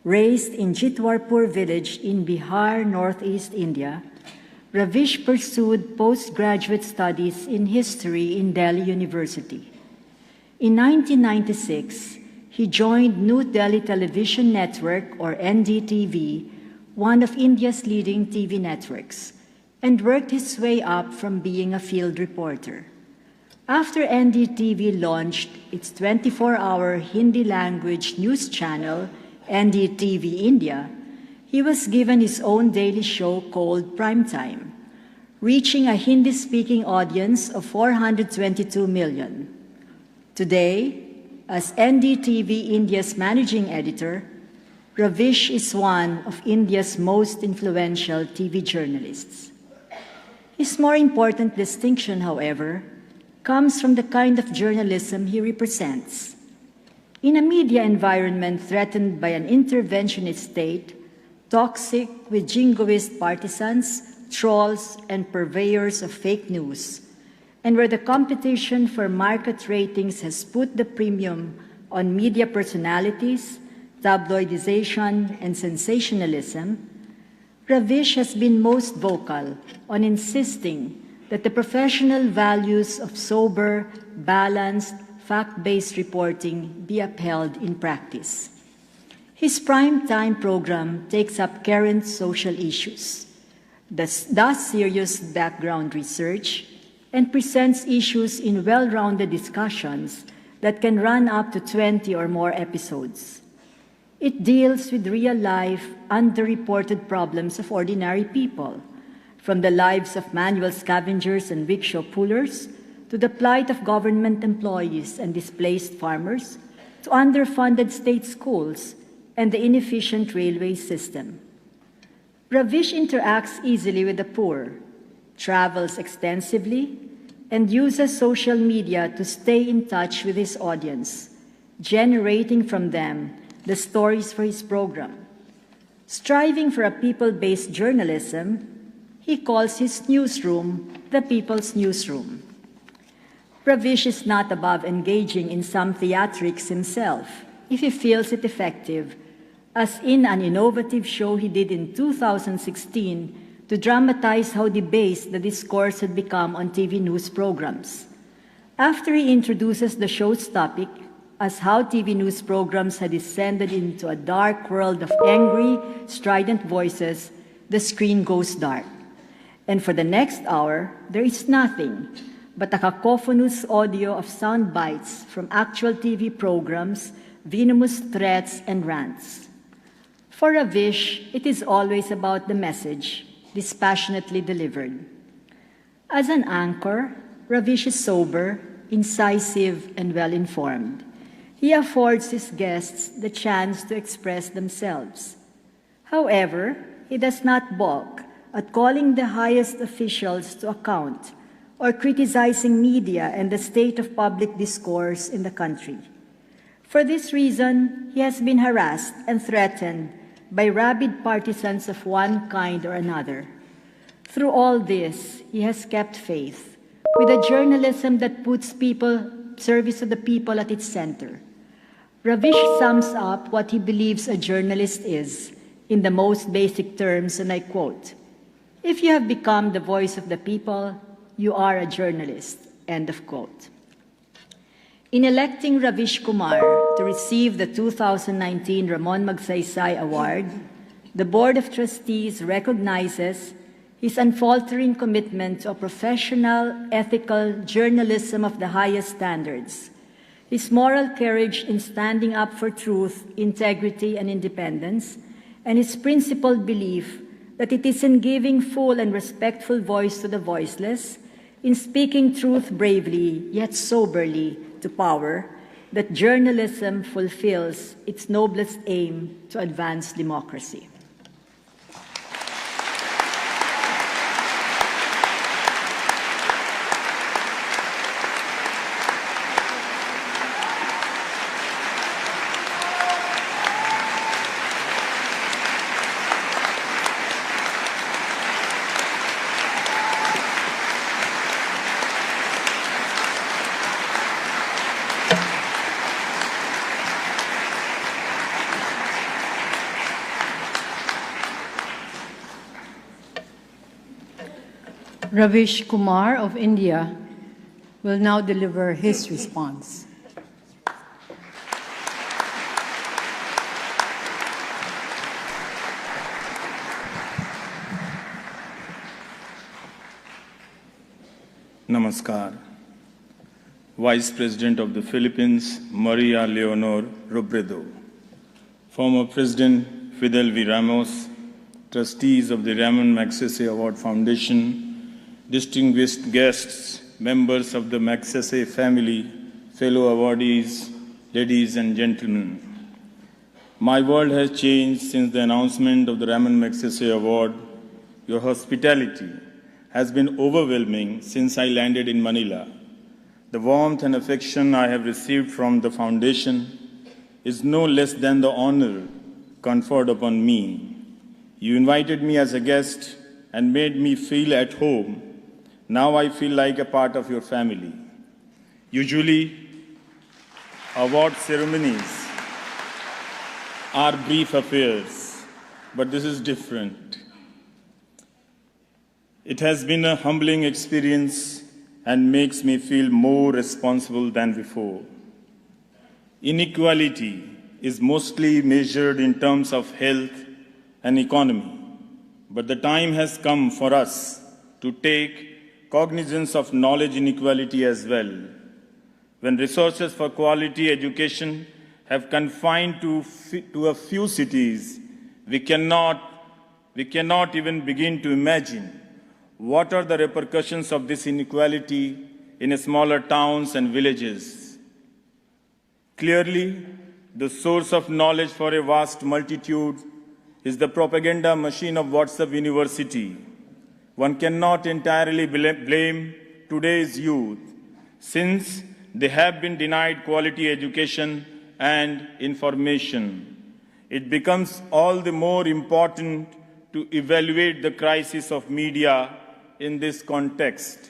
Raised in Jitwarpur village in Bihar, northeast India, Ravish pursued postgraduate studies in history in Delhi University. In 1996, he joined New Delhi Television Network, or NDTV, one of India's leading TV networks, and worked his way up from being a field reporter. After NDTV launched its 24-hour Hindi language news channel, NDTV India, he was given his own daily show called Primetime, reaching a Hindi-speaking audience of 422 million. Today, as NDTV India's managing editor, Ravish is one of India's most influential TV journalists. His more important distinction, however, comes from the kind of journalism he represents. In a media environment threatened by an interventionist state, toxic with jingoist partisans, trolls, and purveyors of fake news, and where the competition for market ratings has put the premium on media personalities, tabloidization, and sensationalism, Ravish has been most vocal on insisting that the professional values of sober, balanced, fact-based reporting be upheld in practice. His prime-time program takes up current social issues, does serious background research, and presents issues in well-rounded discussions that can run up to 20 or more episodes. It deals with real-life, underreported problems of ordinary people, from the lives of manual scavengers and rickshaw pullers, to the plight of government employees and displaced farmers, to underfunded state schools and the inefficient railway system. Ravish interacts easily with the poor, travels extensively, and uses social media to stay in touch with his audience, generating from them the stories for his program. Striving for a people-based journalism, he calls his newsroom the People's Newsroom. Ravish is not above engaging in some theatrics himself, if he feels it effective, as in an innovative show he did in 2016 to dramatize how debased the discourse had become on TV news programs. After he introduces the show's topic as how TV news programs had descended into a dark world of angry, strident voices, the screen goes dark. And for the next hour, there is nothing but a cacophonous audio of sound bites from actual TV programs, venomous threats, and rants. For Ravish, it is always about the message, dispassionately delivered. As an anchor, Ravish is sober, incisive, and well-informed. He affords his guests the chance to express themselves. However, he does not balk at calling the highest officials to account or criticizing media and the state of public discourse in the country. For this reason, he has been harassed and threatened by rabid partisans of one kind or another. Through all this, he has kept faith with a journalism that puts service of the people at its center. Ravish sums up what he believes a journalist is in the most basic terms, and I quote, "If you have become the voice of the people, you are a journalist," end of quote. In electing Ravish Kumar to receive the 2019 Ramon Magsaysay Award, the Board of Trustees recognizes his unfaltering commitment to a professional, ethical journalism of the highest standards, his moral courage in standing up for truth, integrity, and independence, and his principled belief that it is in giving full and respectful voice to the voiceless, in speaking truth bravely yet soberly to power, that journalism fulfills its noblest aim to advance democracy. Ravish Kumar of India will now deliver his response. Namaskar. Vice President of the Philippines, Maria Leonor Robredo. Former President Fidel V. Ramos, trustees of the Ramon Magsaysay Award Foundation, distinguished guests, members of the Magsaysay family, fellow awardees, ladies and gentlemen. My world has changed since the announcement of the Ramon Magsaysay Award. Your hospitality has been overwhelming since I landed in Manila. The warmth and affection I have received from the foundation is no less than the honor conferred upon me. You invited me as a guest and made me feel at home. Now I feel like a part of your family. Usually, award ceremonies are brief affairs, but this is different. It has been a humbling experience and makes me feel more responsible than before. Inequality is mostly measured in terms of health and economy, but the time has come for us to take cognizance of knowledge inequality as well. When resources for quality education have confined to a few cities, we cannot even begin to imagine what are the repercussions of this inequality in smaller towns and villages. Clearly, the source of knowledge for a vast multitude is the propaganda machine of WhatsApp University. One cannot entirely blame today's youth, since they have been denied quality education and information. It becomes all the more important to evaluate the crisis of media in this context.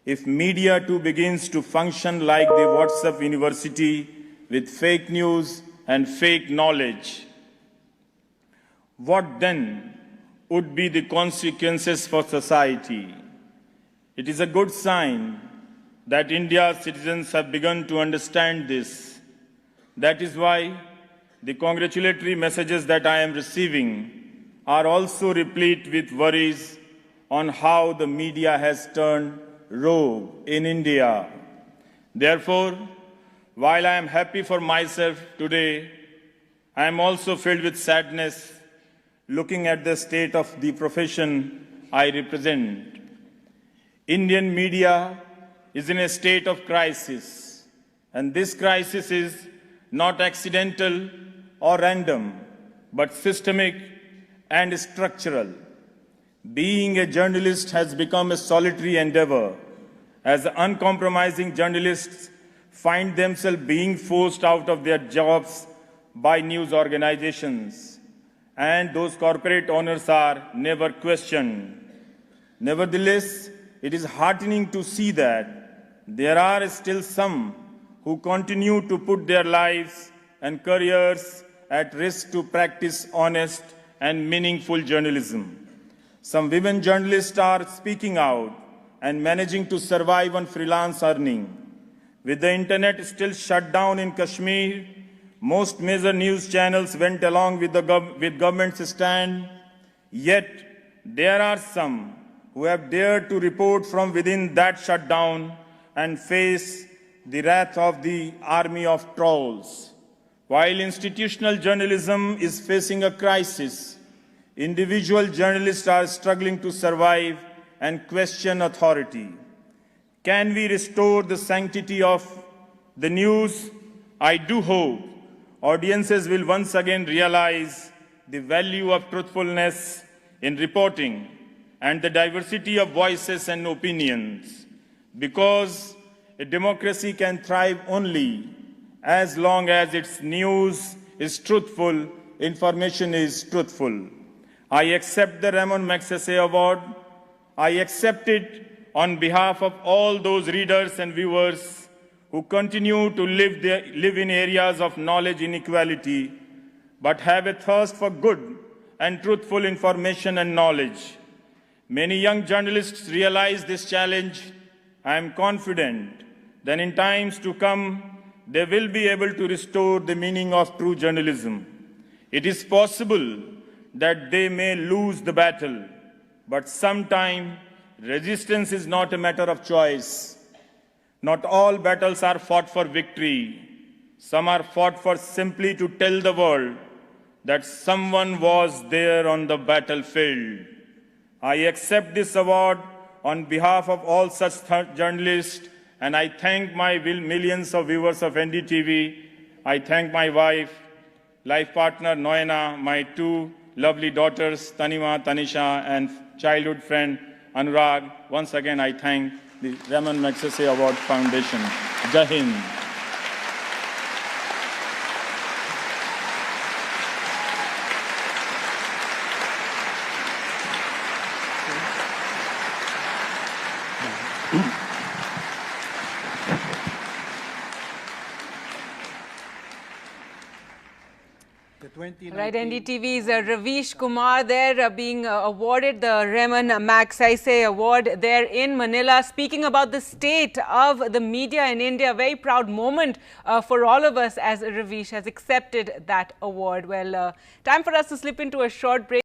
If media too begins to function like the WhatsApp University with fake news and fake knowledge, what then would be the consequences for society? It is a good sign that India's citizens have begun to understand this. That is why the congratulatory messages that I am receiving are also replete with worries on how the media has turned rogue in India. Therefore, while I am happy for myself today, I am also filled with sadness looking at the state of the profession I represent. Indian media is in a state of crisis, and this crisis is not accidental or random, but systemic and structural. Being a journalist has become a solitary endeavor, as uncompromising journalists find themselves being forced out of their jobs by news organizations, and those corporate owners are never questioned. Nevertheless, it is heartening to see that there are still some who continue to put their lives and careers at risk to practice honest and meaningful journalism. Some women journalists are speaking out and managing to survive on freelance earning. With the internet still shut down in Kashmir, most major news channels went along with government's stand. Yet, there are some who have dared to report from within that shutdown and face the wrath of the army of trolls. While institutional journalism is facing a crisis, individual journalists are struggling to survive and question authority. Can we restore the sanctity of the news? I do hope audiences will once again realize the value of truthfulness in reporting and the diversity of voices and opinions, because a democracy can thrive only as long as its news is truthful, information is truthful. I accept the Ramon Magsaysay Award. I accept it on behalf of all those readers and viewers who continue to live in areas of knowledge inequality, but have a thirst for good and truthful information and knowledge. Many young journalists realize this challenge. I am confident that in times to come, they will be able to restore the meaning of true journalism. It is possible that they may lose the battle, but sometimes resistance is not a matter of choice. Not all battles are fought for victory. Some are fought for simply to tell the world that someone was there on the battlefield. I accept this award on behalf of all such journalists, and I thank my millions of viewers of NDTV. I thank my wife, life partner Noena, my two lovely daughters, Tanima, Tanisha, and childhood friend Anurag. Once again, I thank the Raman Magsaysay Award Foundation. Jai Hind. Right, NDTV's Ravish Kumar there being awarded the Raman Magsaysay Award there in Manila, speaking about the state of the media in India. Very proud moment for all of us as Ravish has accepted that award. Well, time for us to slip into a short break.